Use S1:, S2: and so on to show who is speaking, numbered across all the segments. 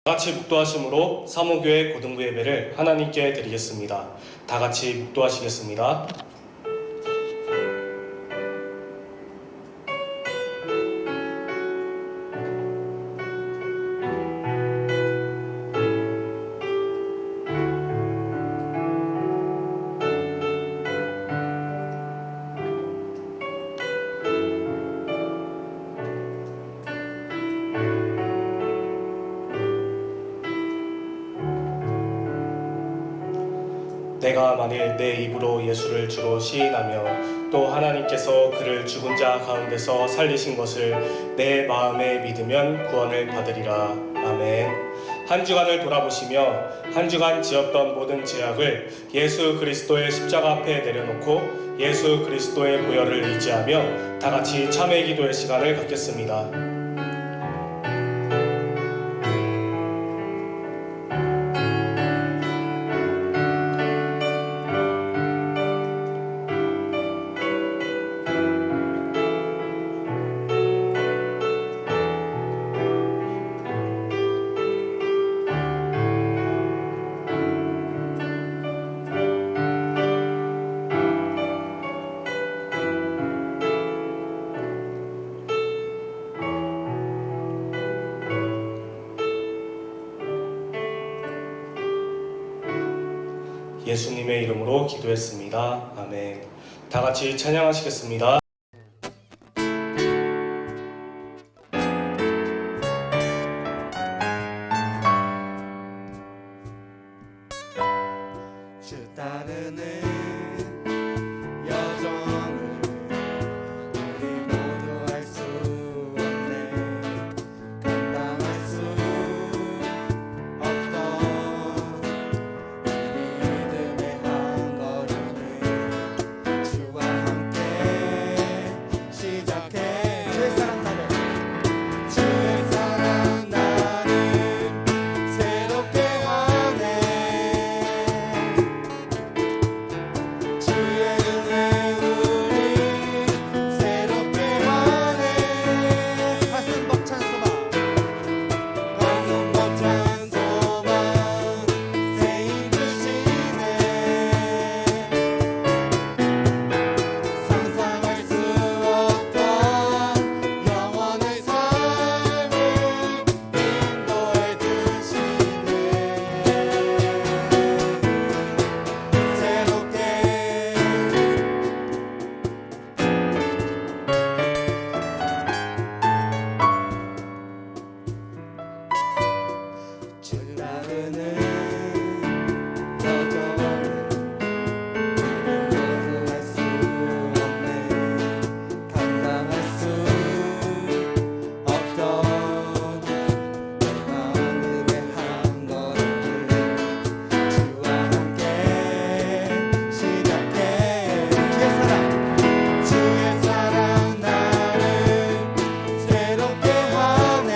S1: 같이 묵도하심으로 사모교회 고등부 예배를 하나님께 드리겠습니다. 다 같이 묵도하시겠습니다. 내가 만일 내 입으로 예수를 주로 시인하며 또 하나님께서 그를 죽은 자 가운데서 살리신 것을 내 마음에 믿으면 구원을 받으리라. 아멘. 한 주간을 돌아보시며 한 주간 지었던 모든 죄악을 예수 그리스도의 십자가 앞에 내려놓고 예수 그리스도의 보혈을 의지하며 다 같이 참회 기도의 시간을 갖겠습니다. 예수님의 이름으로 기도했습니다. 아멘. 다 같이 찬양하시겠습니다.
S2: 주 따르는 여정을 우리 모두 할 수 없네. 감당할 수 없던 믿음의 한 걸음을 주와 함께 시작해. 주의 사랑 나를 새롭게 하네. 주의 은혜 우리 새롭게 하네. 가슴 벅찬 소망 새 입으시네. 상상할 수 없던 영원의 삶을 인도해 주시네. 새롭게 주 따르는 여정을 우리 모두 할 수 없네. 감당할 수 없던 마음의 한 걸음을 주와 함께 시작해. 주의 사랑 나를 새롭게 하네.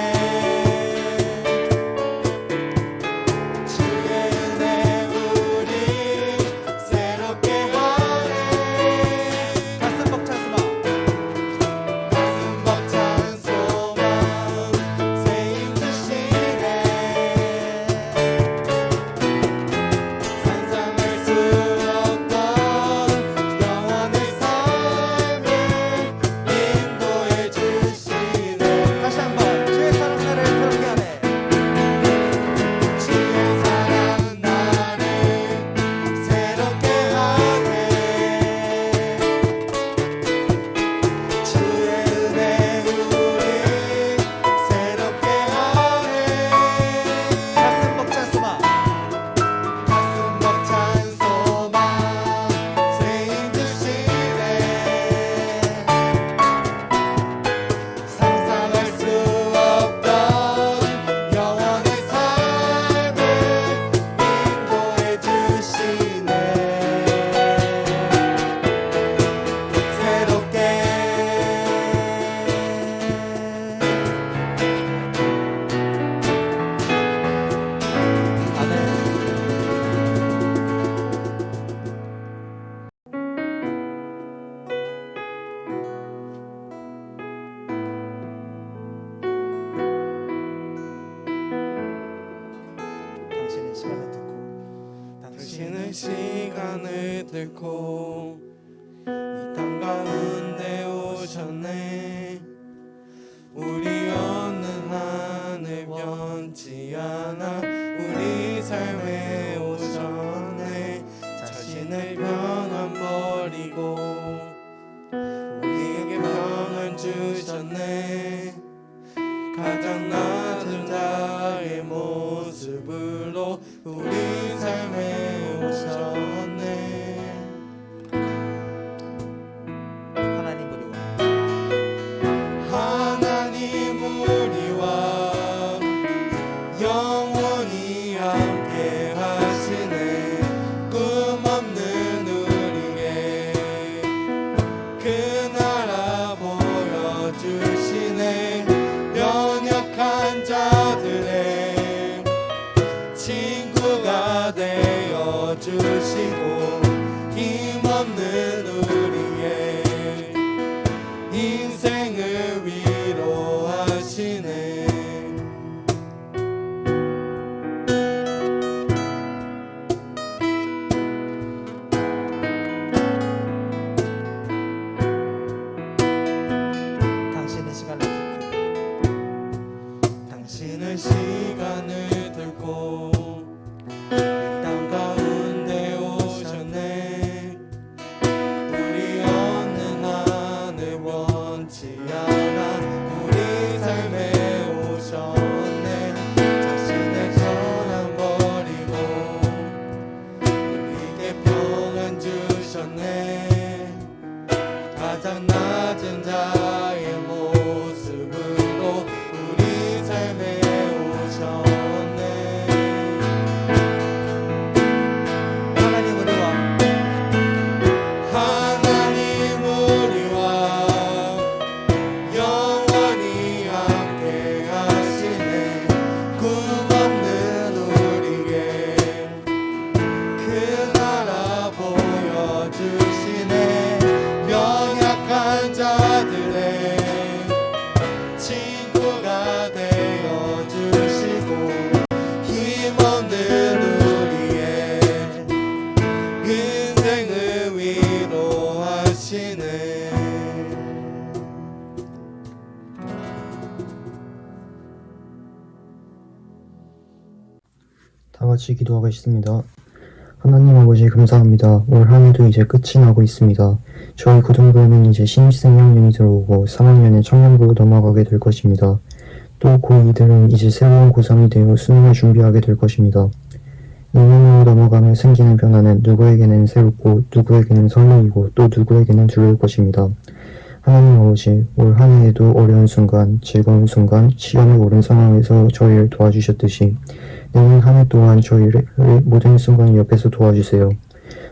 S2: 시간을 들고 이 땅 가운데 오셨네. 우리 어느 하늘 변치 않아 우리 삶에 오셨네. 자신의 평안 버리고 우리에게 평안 주셨네. 가장 낮은 자의 모습으로 우리 삶에 오셨네. 하나님 우리와 영원히 함께 하시네. 꿈 없는 우리에게 그 나라 보여주시네. 연약한 자들의 친구가 되어주시고 힘없는 우리의 인생을 위로하시네. 당신의 시간을 들고 땅 가운데 오셨네. 우리 어느 하늘 원치 않아 우리 삶에 오셨네. 자신의 전함 버리고 우리에게 평안 주셨네. 가장 낮은 자의 모습으로 우리 삶에 오셨네. 하나님 우리와 영원히 함께 하시네. 꿈 없는 우리에게 그 나라 보여주시네. 연약한 자들의 친구가 되어주시고 힘없는 우리의 인생을 위로하시네.
S3: 다 같이 기도하겠습니다. 하나님 아버지 감사합니다. 올 한 해도 이제 끝이 나고 있습니다. 저희 고등부에는 이제 신입생학년이 들어오고 3학년에 청년부로 넘어가게 될 것입니다. 또 고2들은 이제 새로운 고3이 되어 수능을 준비하게 될 것입니다. 2년으로 넘어가며 생기는 변화는 누구에게는 새롭고 누구에게는 설레이고 또 누구에게는 두려울 것입니다. 하나님 아버지, 올 한 해에도 어려운 순간, 즐거운 순간, 시험에 오른 상황에서 저희를 도와주셨듯이 내년 한 해 동안 저희를 모든 순간 옆에서 도와주세요.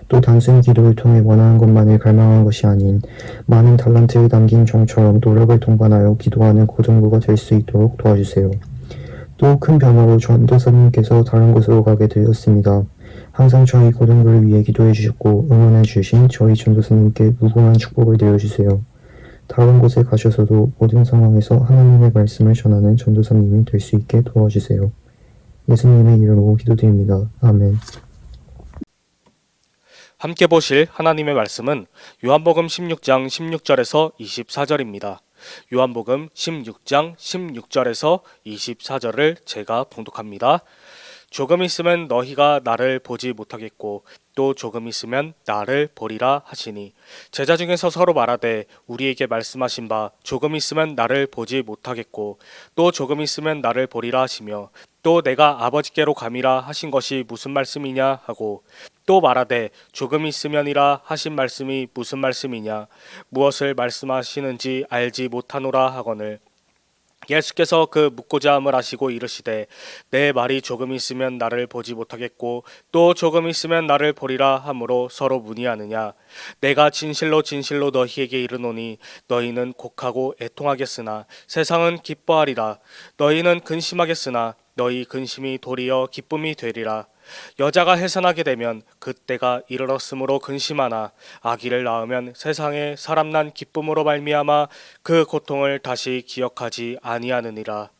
S3: 또 단순히 기도를 통해 원하는 것만을 갈망한 것이 아닌 많은 달란트를 담긴 종처럼 노력을 동반하여 기도하는 고등부가 될 수 있도록 도와주세요. 또 큰 변화로 전도사님께서 다른 곳으로 가게 되었습니다. 항상 저희 고등부를 위해 기도해 주셨고 응원해 주신 저희 전도사님께 무궁한 축복을 내려주세요. 다른 곳에 가셔서도 모든 상황에서 하나님의 말씀을 전하는 전도사님이 될 수 있게 도와주세요. 예수님의 이름으로 기도드립니다. 아멘.
S1: 함께 보실 하나님의 말씀은 요한복음 16장 16절에서 24절입니다. 요한복음 16장 16절에서 24절을 제가 봉독합니다. 조금 있으면 너희가 나를 보지 못하겠고 또 조금 있으면 나를 보리라 하시니 제자 중에서 서로 말하되 우리에게 말씀하신 바 조금 있으면 나를 보지 못하겠고 또 조금 있으면 나를 보리라 하시며 또 내가 아버지께로 감이라 하신 것이 무슨 말씀이냐 하고 또 말하되 조금 있으면이라 하신 말씀이 무슨 말씀이냐 무엇을 말씀하시는지 알지 못하노라 하거늘 예수께서 그 묻고자 함을 아시고 이르시되 내 말이 조금 있으면 나를 보지 못하겠고 또 조금 있으면 나를 보리라 하므로 서로 문의하느냐 내가 진실로 진실로 너희에게 이르노니 너희는 곡하고 애통하겠으나 세상은 기뻐하리라 너희는 근심하겠으나 너희 근심이 도리어 기쁨이 되리라 여자가 해산하게 되면 그때가 이르렀으므로 근심하나 아기를 낳으면 세상에 사람 난 기쁨으로 말미암아 그 고통을 다시 기억하지 아니하느니라.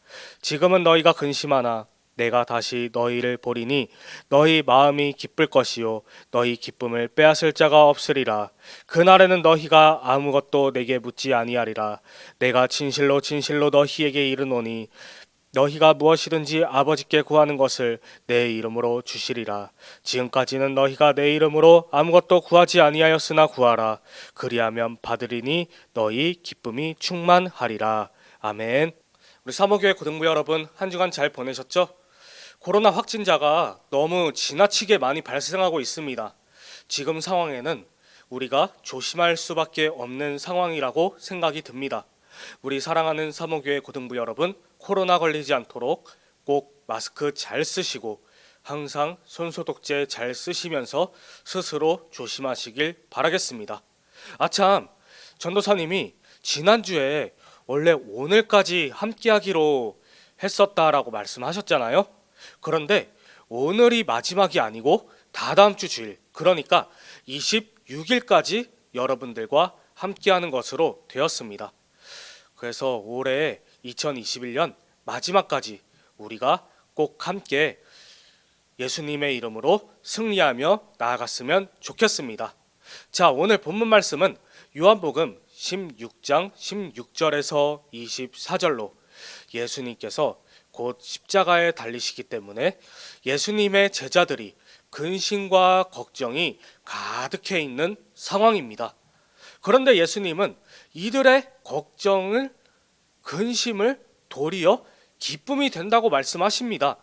S1: 지금은 너희가 근심하나 내가 다시 너희를 보리니 너희 마음이 기쁠 것이요 너희 기쁨을 빼앗을 자가 없으리라. 그날에는 너희가 아무것도 내게 묻지 아니하리라. 내가 진실로 진실로 너희에게 이르노니 너희가 무엇이든지 아버지께 구하는 것을 내 이름으로 주시리라. 지금까지는 너희가 내 이름으로 아무것도 구하지 아니하였으나 구하라. 그리하면 받으리니 너희 기쁨이 충만하리라. 아멘. 우리 사모교회 고등부 여러분, 한 주간 잘 보내셨죠? 코로나 확진자가 너무 지나치게 많이 발생하고 있습니다. 지금 상황에는 우리가 조심할 수밖에 없는 상황이라고 생각이 듭니다. 우리 사랑하는 사모교회 고등부 여러분, 코로나 걸리지 않도록 꼭 마스크 잘 쓰시고 항상 손소독제 잘 쓰시면서 스스로 조심하시길 바라겠습니다. 아참, 전도사님이 지난주에 원래 오늘까지 함께하기로 했었다라고 말씀하셨잖아요. 그런데 오늘이 마지막이 아니고 다다음 주 주일, 그러니까 26일까지 여러분들과 함께하는 것으로 되었습니다. 그래서 올해 2021년 마지막까지 우리가 꼭 함께 예수님의 이름으로 승리하며 나아갔으면 좋겠습니다. 자, 오늘 본문 말씀은 요한복음 16장 16절에서 24절로 예수님께서 곧 십자가에 달리시기 때문에 예수님의 제자들이 근심과 걱정이 가득해 있는 상황입니다. 그런데 예수님은 이들의 걱정을, 근심을 도리어 기쁨이 된다고 말씀하십니다.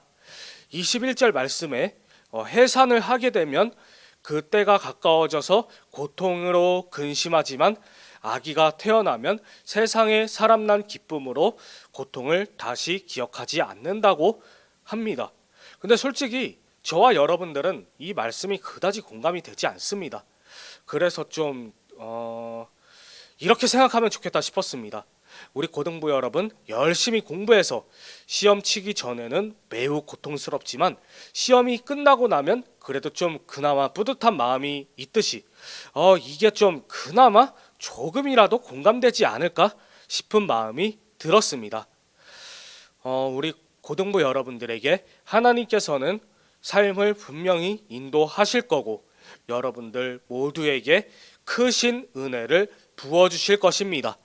S1: 21절 말씀에 해산을 하게 되면 그때가 가까워져서 고통으로 근심하지만 아기가 태어나면 세상에 사람 난 기쁨으로 고통을 다시 기억하지 않는다고 합니다. 근데 솔직히 저와 여러분들은 이 말씀이 그다지 공감이 되지 않습니다. 그래서 좀 이렇게 생각하면 좋겠다 싶었습니다. 우리 고등부 여러분, 열심히 공부해서 시험 치기 전에는 매우 고통스럽지만 시험이 끝나고 나면 그래도 좀 그나마 뿌듯한 마음이 있듯이 이게 좀 그나마 조금이라도 공감되지 않을까 싶은 마음이 들었습니다. 우리 고등부 여러분들에게 하나님께서는 삶을 분명히 인도하실 거고 여러분들 모두에게 크신 은혜를 부어주실 것입니다.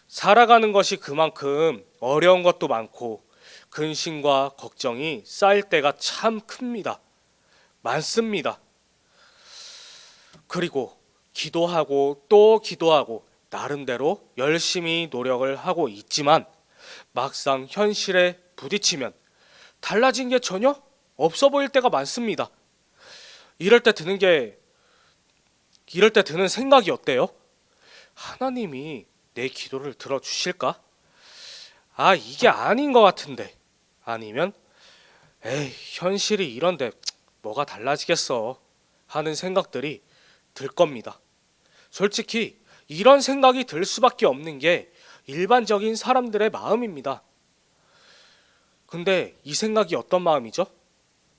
S1: 살아가는 것이 그만큼 어려운 것도 많고 근심과 걱정이 쌓일 때가 참 큽니다. 많습니다. 그리고 기도하고 또 기도하고 나름대로 열심히 노력을 하고 있지만 막상 현실에 부딪히면 달라진 게 전혀 없어 보일 때가 많습니다. 이럴 때 드는 생각이 어때요? 하나님이 내 기도를 들어주실까? 이게 아닌 것 같은데. 아니면 현실이 이런데 뭐가 달라지겠어 하는 생각들이 들 겁니다. 솔직히 이런 생각이 들 수밖에 없는 게 일반적인 사람들의 마음입니다. 근데 이 생각이 어떤 마음이죠?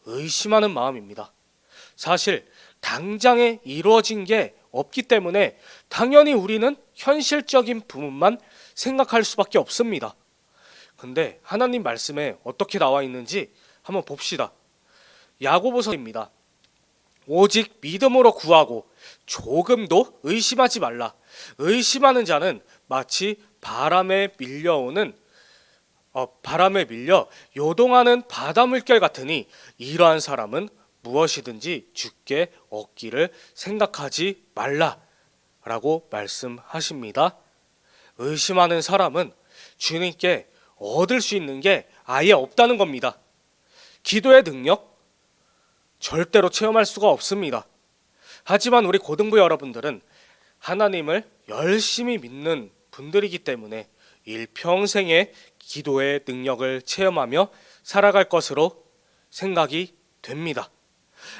S1: 의심하는 마음입니다. 사실 당장에 이루어진 게 없기 때문에 당연히 우리는 현실적인 부분만 생각할 수밖에 없습니다. 근데 하나님 말씀에 어떻게 나와 있는지 한번 봅시다. 야고보서입니다. 오직 믿음으로 구하고 조금도 의심하지 말라. 의심하는 자는 마치 바람에 밀려 요동하는 바다 물결 같으니 이러한 사람은 무엇이든지 주께 얻기를 생각하지 말라라고 말씀하십니다. 의심하는 사람은 주님께 얻을 수 있는 게 아예 없다는 겁니다. 기도의 능력 절대로 체험할 수가 없습니다. 하지만 우리 고등부 여러분들은 하나님을 열심히 믿는 분들이기 때문에 일평생의 기도의 능력을 체험하며 살아갈 것으로 생각이 됩니다.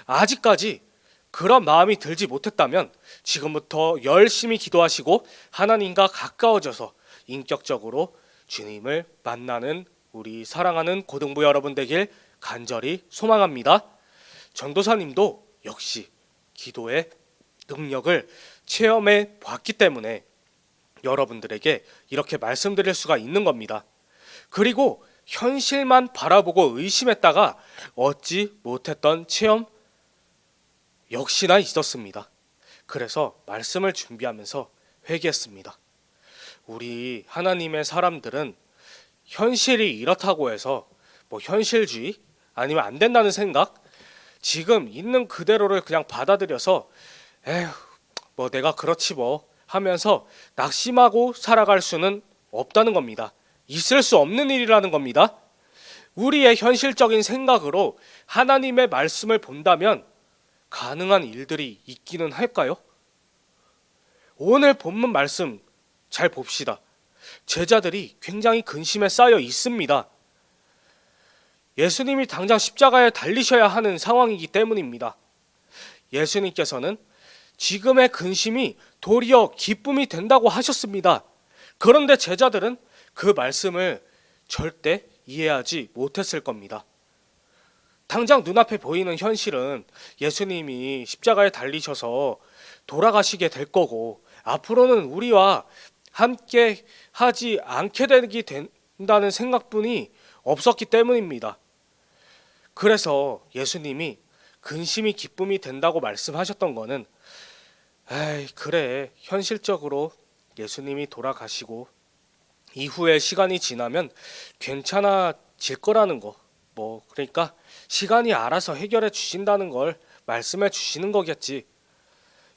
S1: 아직까지 그런 마음이 들지 못했다면 지금부터 열심히 기도하시고 하나님과 가까워져서 인격적으로 주님을 만나는 우리 사랑하는 고등부 여러분 되길 간절히 소망합니다. 전도사님도 역시 기도의 능력을 체험해 봤기 때문에 여러분들에게 이렇게 말씀드릴 수가 있는 겁니다. 그리고 현실만 바라보고 의심했다가 얻지 못했던 체험 역시나 있었습니다. 그래서 말씀을 준비하면서 회개했습니다. 우리 하나님의 사람들은 현실이 이렇다고 해서 현실주의 아니면 안 된다는 생각, 지금 있는 그대로를 그냥 받아들여서 에휴 내가 그렇지 하면서 낙심하고 살아갈 수는 없다는 겁니다. 있을 수 없는 일이라는 겁니다. 우리의 현실적인 생각으로 하나님의 말씀을 본다면 가능한 일들이 있기는 할까요? 오늘 본문 말씀 잘 봅시다. 제자들이 굉장히 근심에 쌓여 있습니다. 예수님이 당장 십자가에 달리셔야 하는 상황이기 때문입니다. 예수님께서는 지금의 근심이 도리어 기쁨이 된다고 하셨습니다. 그런데 제자들은 그 말씀을 절대 이해하지 못했을 겁니다. 당장 눈앞에 보이는 현실은 예수님이 십자가에 달리셔서 돌아가시게 될 거고 앞으로는 우리와 함께 하지 않게 되게 된다는 생각뿐이 없었기 때문입니다. 그래서 예수님이 근심이 기쁨이 된다고 말씀하셨던 거는 그래 현실적으로 예수님이 돌아가시고 이후에 시간이 지나면 괜찮아질 거라는 거, 그러니까 시간이 알아서 해결해 주신다는 걸 말씀해 주시는 거겠지,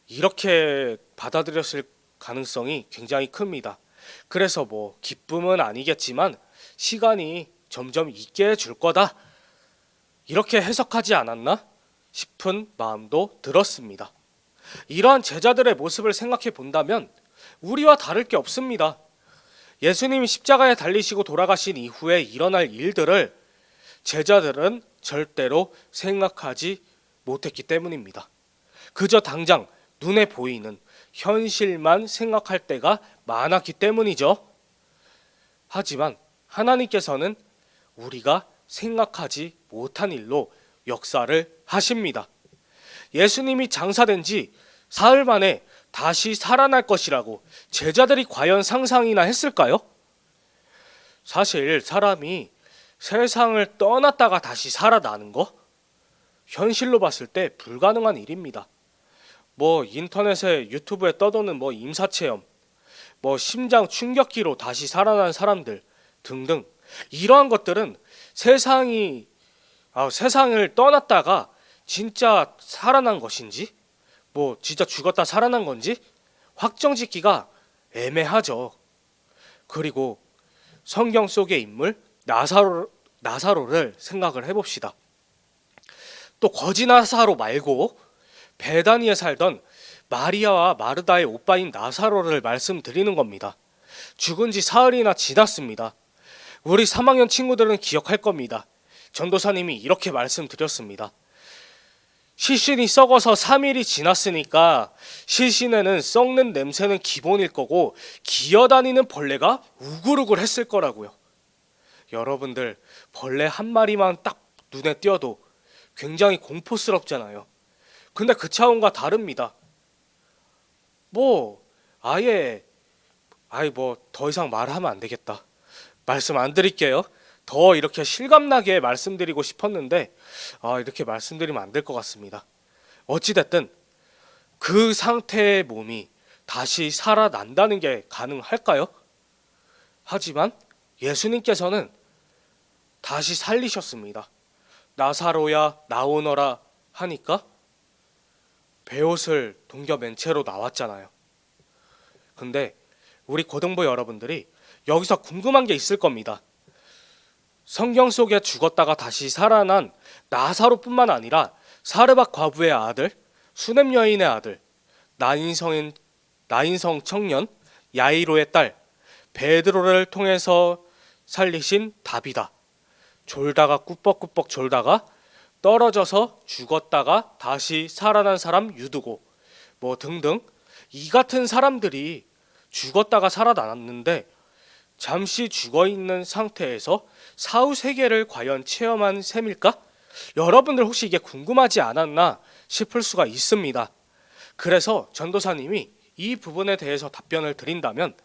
S1: 이렇게 받아들였을 가능성이 굉장히 큽니다. 그래서 기쁨은 아니겠지만 시간이 점점 있게 해줄 거다, 이렇게 해석하지 않았나 싶은 마음도 들었습니다. 이러한 제자들의 모습을 생각해 본다면 우리와 다를 게 없습니다. 예수님이 십자가에 달리시고 돌아가신 이후에 일어날 일들을 제자들은 절대로 생각하지 못했기 때문입니다. 그저 당장 눈에 보이는 현실만 생각할 때가 많았기 때문이죠. 하지만 하나님께서는 우리가 생각하지 못한 일로 역사를 하십니다. 예수님이 장사된 지 사흘 만에 다시 살아날 것이라고 제자들이 과연 상상이나 했을까요? 사실 사람이 세상을 떠났다가 다시 살아나는 거 현실로 봤을 때 불가능한 일입니다. 인터넷에 유튜브에 떠도는 임사체험, 심장 충격기로 다시 살아난 사람들 등등, 이러한 것들은 세상을 떠났다가 진짜 살아난 것인지 진짜 죽었다 살아난 건지 확정짓기가 애매하죠. 그리고 성경 속의 인물 나사로를 생각을 해봅시다. 또 거지 나사로 말고 베다니에 살던 마리아와 마르다의 오빠인 나사로를 말씀드리는 겁니다. 죽은 지 사흘이나 지났습니다. 우리 3학년 친구들은 기억할 겁니다. 전도사님이 이렇게 말씀드렸습니다. 시신이 썩어서 3일이 지났으니까 시신에는 썩는 냄새는 기본일 거고 기어다니는 벌레가 우글우글 했을 거라고요. 여러분들, 벌레 한 마리만 딱 눈에 띄어도 굉장히 공포스럽잖아요. 근데 그 차원과 다릅니다. 아예 더 이상 말하면 안 되겠다. 말씀 안 드릴게요. 더 이렇게 실감나게 말씀드리고 싶었는데 이렇게 말씀드리면 안 될 것 같습니다. 어찌됐든 그 상태의 몸이 다시 살아난다는 게 가능할까요? 하지만 예수님께서는 다시 살리셨습니다. 나사로야 나오너라 하니까 베옷을 동겨맨 채로 나왔잖아요. 근데 우리 고등부 여러분들이 여기서 궁금한 게 있을 겁니다. 성경 속에 죽었다가 다시 살아난 나사로뿐만 아니라 사르밧 과부의 아들, 수넴 여인의 아들, 나인성 청년 야이로의 딸 베드로를 통해서 살리신 다비다, 졸다가 꾸벅꾸벅 졸다가 떨어져서 죽었다가 다시 살아난 사람 유두고 등등, 이 같은 사람들이 죽었다가 살아났는데 잠시 죽어있는 상태에서 사후세계를 과연 체험한 셈일까? 여러분들 혹시 이게 궁금하지 않았나 싶을 수가 있습니다. 그래서 전도사님이 이 부분에 대해서 답변을 드린다면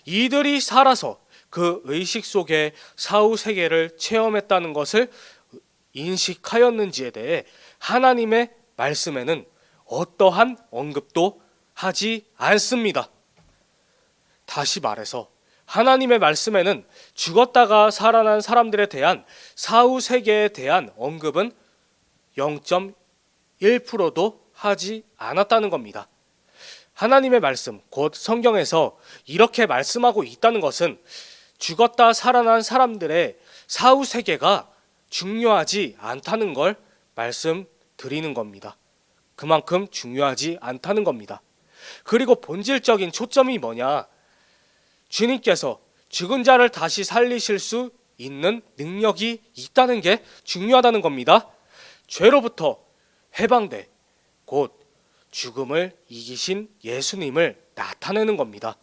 S1: 이들이 살아서 그 의식 속에 사후 세계를 체험했다는 것을 인식하였는지에 대해 하나님의 말씀에는 어떠한 언급도 하지 않습니다. 다시 말해서 하나님의 말씀에는 죽었다가 살아난 사람들에 대한 사후 세계에 대한 언급은 0.1%도 하지 않았다는 겁니다. 하나님의 말씀, 곧 성경에서 이렇게 말씀하고 있다는 것은 죽었다 살아난 사람들의 사후 세계가 중요하지 않다는 걸 말씀드리는 겁니다. 그만큼 중요하지 않다는 겁니다. 그리고 본질적인 초점이 뭐냐? 주님께서 죽은 자를 다시 살리실 수 있는 능력이 있다는 게 중요하다는 겁니다. 죄로부터 해방돼 곧 죽음을 이기신 예수님을 나타내는 겁니다.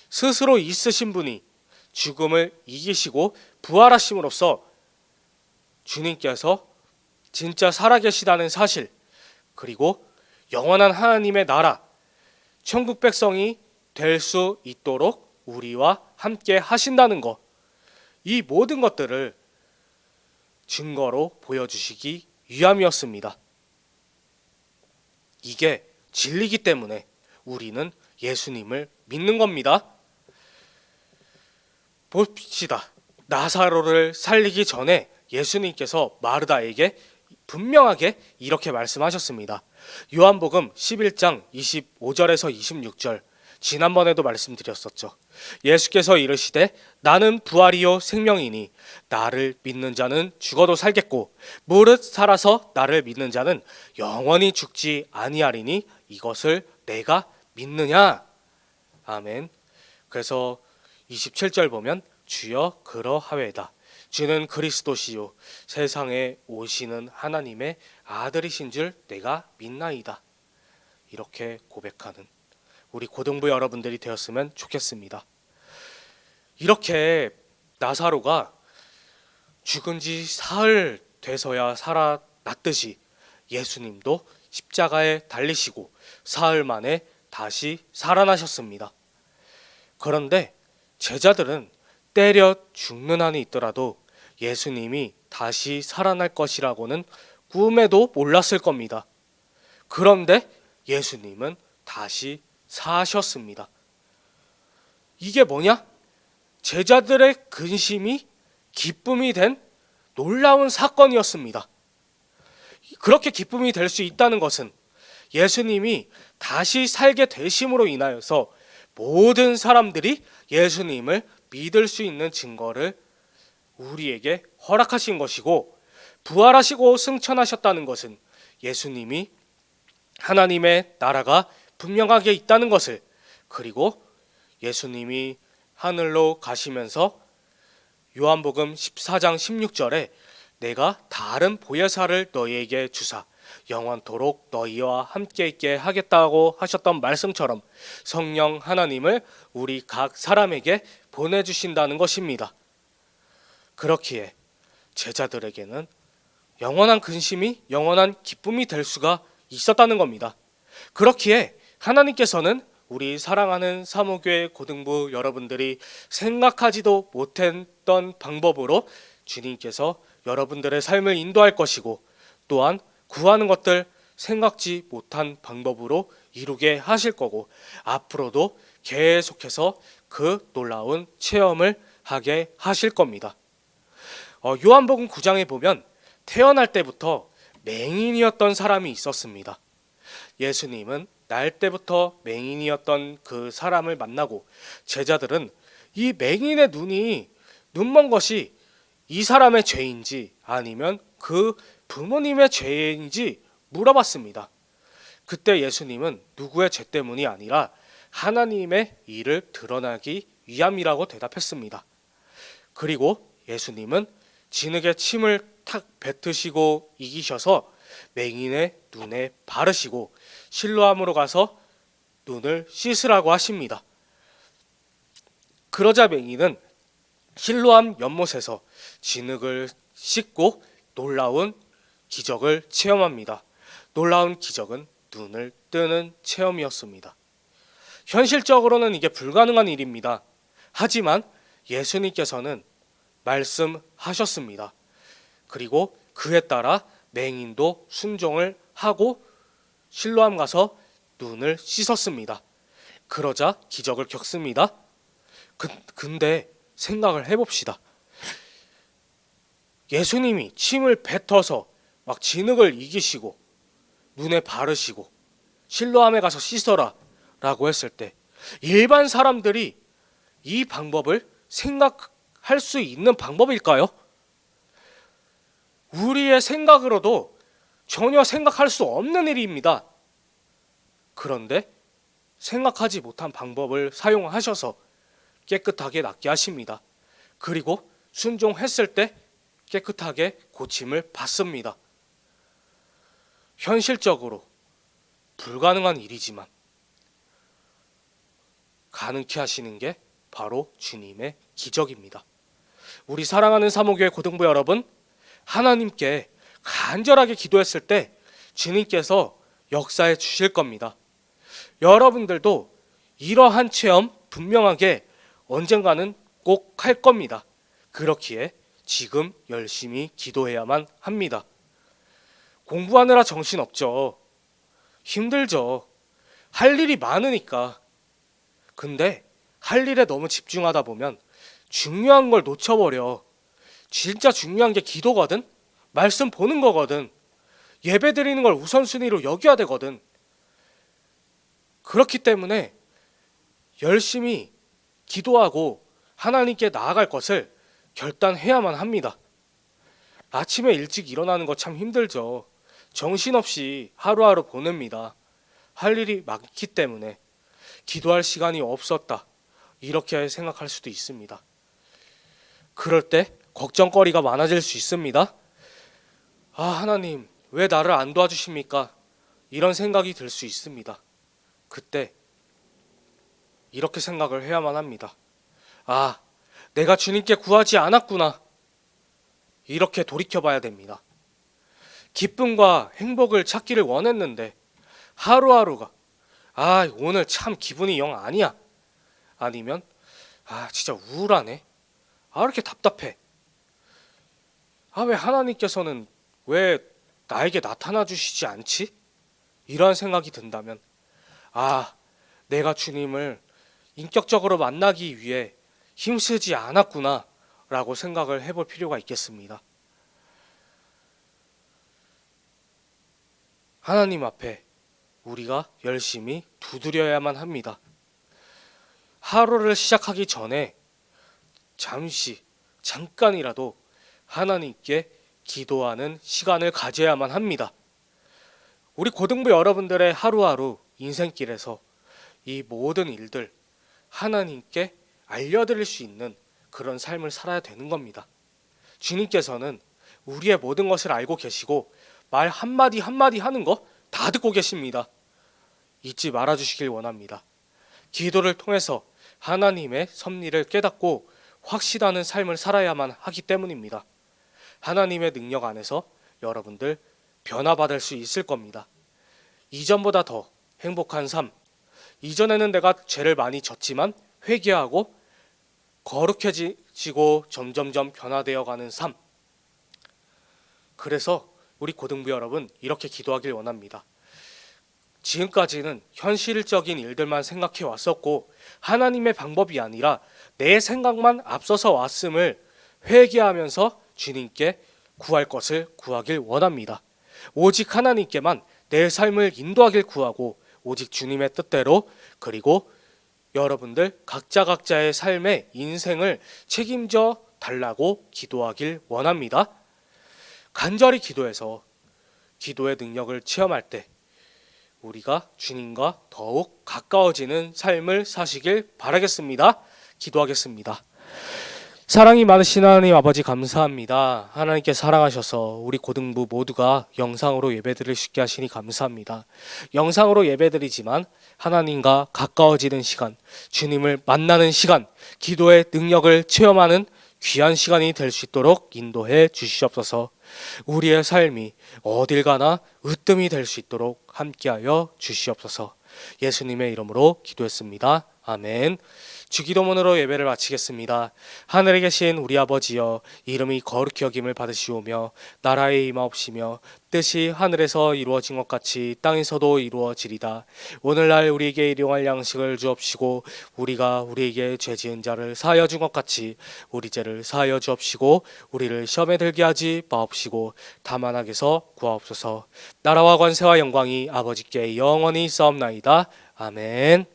S1: 스스로 있으신 분이 죽음을 이기시고 부활하심으로써 주님께서 진짜 살아계시다는 사실, 그리고 영원한 하나님의 나라, 천국 백성이 될 수 있도록 우리와 함께 하신다는 것, 이 모든 것들을 증거로 보여주시기 위함이었습니다. 이게 진리이기 때문에 우리는 예수님을 믿는 겁니다. 봅시다. 나사로를 살리기 전에 예수님께서 마르다에게 분명하게 이렇게 말씀하셨습니다. 요한복음 11장 25절에서 26절, 지난번에도 말씀드렸었죠. 예수께서 이르시되 나는 부활이요 생명이니 나를 믿는 자는 죽어도 살겠고 무릇 살아서 나를 믿는 자는 영원히 죽지 아니하리니 이것을 내가 믿느냐? 아멘. 그래서 27절 보면 주여 그러하외다. 주는 그리스도시요 세상에 오시는 하나님의 아들이신 줄 내가 믿나이다. 이렇게 고백하는 우리 고등부 여러분들이 되었으면 좋겠습니다. 이렇게 나사로가 죽은 지 사흘 돼서야 살아났듯이 예수님도 십자가에 달리시고 사흘 만에 다시 살아나셨습니다. 그런데 제자들은 때려 죽는 한이 있더라도 예수님이 다시 살아날 것이라고는 꿈에도 몰랐을 겁니다. 그런데 예수님은 다시 사셨습니다. 이게 뭐냐? 제자들의 근심이 기쁨이 된 놀라운 사건이었습니다. 그렇게 기쁨이 될 수 있다는 것은 예수님이 다시 살게 되심으로 인하여서 모든 사람들이 예수님을 믿을 수 있는 증거를 우리에게 허락하신 것이고, 부활하시고 승천하셨다는 것은 예수님이 하나님의 나라가 분명하게 있다는 것을, 그리고 예수님이 하늘로 가시면서 요한복음 14장 16절에 내가 다른 보혜사를 너희에게 주사 영원토록 너희와 함께 있게 하겠다고 하셨던 말씀처럼 성령 하나님을 우리 각 사람에게 보내주신다는 것입니다. 그렇기에 제자들에게는 영원한 근심이 영원한 기쁨이 될 수가 있었다는 겁니다. 그렇기에 하나님께서는 우리 사랑하는 사모교회 고등부 여러분들이 생각하지도 못했던 방법으로 주님께서 여러분들의 삶을 인도할 것이고, 또한 구하는 것들 생각지 못한 방법으로 이루게 하실 거고, 앞으로도 계속해서 그 놀라운 체험을 하게 하실 겁니다. 요한복음 9장에 보면 태어날 때부터 맹인이었던 사람이 있었습니다. 예수님은 날 때부터 맹인이었던 그 사람을 만나고 제자들은 이 맹인의 눈먼 것이 이 사람의 죄인지 아니면 그 부모님의 죄인지 물어봤습니다. 그때 예수님은 누구의 죄 때문이 아니라 하나님의 일을 드러나기 위함이라고 대답했습니다. 그리고 예수님은 진흙에 침을 탁 뱉으시고 이기셔서 맹인의 눈에 바르시고 실로암으로 가서 눈을 씻으라고 하십니다. 그러자 맹인은 실로암 연못에서 진흙을 씻고 놀라운 기적을 체험합니다. 놀라운 기적은 눈을 뜨는 체험이었습니다. 현실적으로는 이게 불가능한 일입니다. 하지만 예수님께서는 말씀하셨습니다. 그리고 그에 따라 맹인도 순종을 하고 실로암 가서 눈을 씻었습니다. 그러자 기적을 겪습니다. 근데 생각을 해봅시다. 예수님이 침을 뱉어서 막 진흙을 이기시고 눈에 바르시고 실로암에 가서 씻어라 라고 했을 때 일반 사람들이 이 방법을 생각할 수 있는 방법일까요? 우리의 생각으로도 전혀 생각할 수 없는 일입니다. 그런데 생각하지 못한 방법을 사용하셔서 깨끗하게 낫게 하십니다. 그리고 순종했을 때 깨끗하게 고침을 받습니다. 현실적으로 불가능한 일이지만 가능케 하시는 게 바로 주님의 기적입니다. 우리 사랑하는 사모교회 고등부 여러분, 하나님께 간절하게 기도했을 때 주님께서 역사해 주실 겁니다. 여러분들도 이러한 체험 분명하게 언젠가는 꼭 할 겁니다. 그렇기에 지금 열심히 기도해야만 합니다. 공부하느라 정신없죠. 힘들죠. 할 일이 많으니까. 근데 할 일에 너무 집중하다 보면 중요한 걸 놓쳐버려. 진짜 중요한 게 기도거든. 말씀 보는 거거든. 예배 드리는 걸 우선순위로 여겨야 되거든. 그렇기 때문에 열심히 기도하고 하나님께 나아갈 것을 결단해야만 합니다. 아침에 일찍 일어나는 거 참 힘들죠. 정신없이 하루하루 보냅니다. 할 일이 많기 때문에 기도할 시간이 없었다. 이렇게 생각할 수도 있습니다. 그럴 때 걱정거리가 많아질 수 있습니다. 아, 하나님, 왜 나를 안 도와주십니까? 이런 생각이 들 수 있습니다. 그때 이렇게 생각을 해야만 합니다. 아, 내가 주님께 구하지 않았구나. 이렇게 돌이켜봐야 됩니다. 기쁨과 행복을 찾기를 원했는데 하루하루가 오늘 참 기분이 영 아니야. 아니면 진짜 우울하네. 이렇게 답답해. 왜 하나님께서는 왜 나에게 나타나 주시지 않지? 이런 생각이 든다면 내가 주님을 인격적으로 만나기 위해 힘쓰지 않았구나 라고 생각을 해볼 필요가 있겠습니다. 하나님 앞에 우리가 열심히 두드려야만 합니다. 하루를 시작하기 전에 잠깐이라도 하나님께 기도하는 시간을 가져야만 합니다. 우리 고등부 여러분들의 하루하루 인생길에서 이 모든 일들 하나님께 알려드릴 수 있는 그런 삶을 살아야 되는 겁니다. 주님께서는 우리의 모든 것을 알고 계시고 말 한마디 한마디 하는 거 다 듣고 계십니다. 잊지 말아주시길 원합니다. 기도를 통해서 하나님의 섭리를 깨닫고 확신하는 삶을 살아야만 하기 때문입니다. 하나님의 능력 안에서 여러분들 변화받을 수 있을 겁니다. 이전보다 더 행복한 삶, 이전에는 내가 죄를 많이 졌지만 회개하고 거룩해지고 점점점 변화되어가는 삶. 그래서 우리 고등부 여러분 이렇게 기도하길 원합니다. 지금까지는 현실적인 일들만 생각해 왔었고 하나님의 방법이 아니라 내 생각만 앞서서 왔음을 회개하면서 주님께 구할 것을 구하길 원합니다. 오직 하나님께만 내 삶을 인도하길 구하고 오직 주님의 뜻대로 그리고 여러분들 각자의 삶의 인생을 책임져 달라고 기도하길 원합니다. 간절히 기도해서 기도의 능력을 체험할 때 우리가 주님과 더욱 가까워지는 삶을 사시길 바라겠습니다. 기도하겠습니다. 사랑이 많으신 하나님 아버지 감사합니다. 하나님께 사랑하셔서 우리 고등부 모두가 영상으로 예배드릴 수 있게 하시니 감사합니다. 영상으로 예배드리지만 하나님과 가까워지는 시간, 주님을 만나는 시간, 기도의 능력을 체험하는 귀한 시간이 될 수 있도록 인도해 주시옵소서. 우리의 삶이 어딜 가나 으뜸이 될 수 있도록 함께하여 주시옵소서. 예수님의 이름으로 기도했습니다. 아멘. 주기도문으로 예배를 마치겠습니다. 하늘에 계신 우리 아버지여, 이름이 거룩히 여김을 받으시오며 나라의 임하옵시며 뜻이 하늘에서 이루어진 것 같이 땅에서도 이루어지리다. 오늘날 우리에게 일용할 양식을 주옵시고 우리가 우리에게 죄 지은 자를 사하여 준 것 같이 우리 죄를 사하여 주옵시고 우리를 시험에 들게 하지 마옵시고 다만 악에서 구하옵소서. 나라와 권세와 영광이 아버지께 영원히 있사옵나이다. 아멘.